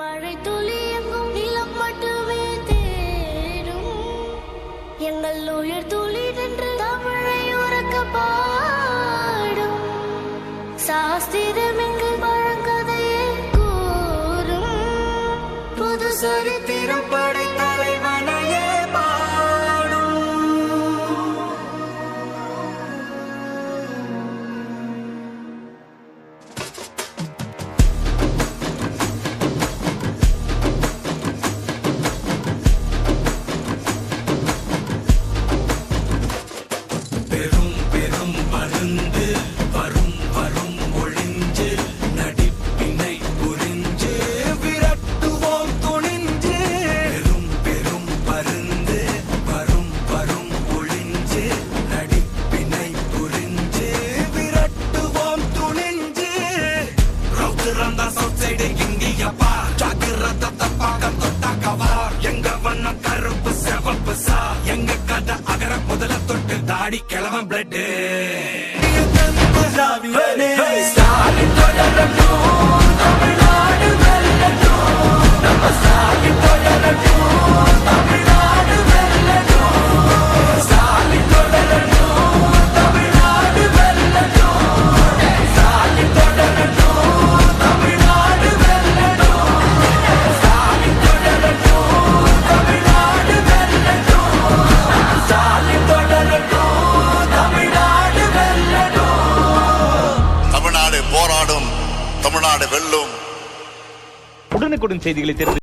மழை துளி எங்கும் நிலம் மட்டுமே தேடும் எங்கள் உயிர் துளி நின்று தமிழை உறக்க பாடும் சாஸ்திரம் எங்கு பழங்கதையே கூறும் புது சரித்திரம் படைத்தலை மனையே பாடும். பெரும் பெரும் மருந்து வரும் வரும் ஒளிஞ்சு நடிப்பினை புரிஞ்சு விரட்டுவோம் துணிஞ்சு. பெரும் பெரும் மருந்து வரும் வரும் ஒளிஞ்சு நடிப்பினை புரிஞ்சு விரட்டுவோம் துணிஞ்சு. ரவுத்துறந்தா சவுத் சைடு இந்தியப்பா ஜாக்கிரதை பாக்கம் தொட்டாக்கவார். எங்க வண்ணம் கருப்பு செவப்பு சா எங்க கதை அகர முதல தொட்டு தாடி கிழவன் பிளட் ஸ்டாலின் தொடரட்டும் தமிழ்நாடு வெல்லட்டும். நம்ம ஸ்டாலின் தொடரட்டும் தமிழ்நாடு வெல்லட்டும். ஸ்டாலின் தொடரட்டும் தமிழ்நாடு வெல்லட்டும். ஸ்டாலின் தொடரட்டும் தமிழ்நாடு வெல்லட்டும். ஸ்டாலின் தொடரட்டும் தமிழ்நாடு வெல்லட்டும். ஸ்டாலின் தொடரட்டும் தமிழ்நாடு வெல்லட்டும். தமிழ்நாடு போராடும், தமிழ்நாடு வெல்லும். உடனுக்குடன் செய்திகளை தெரிந்து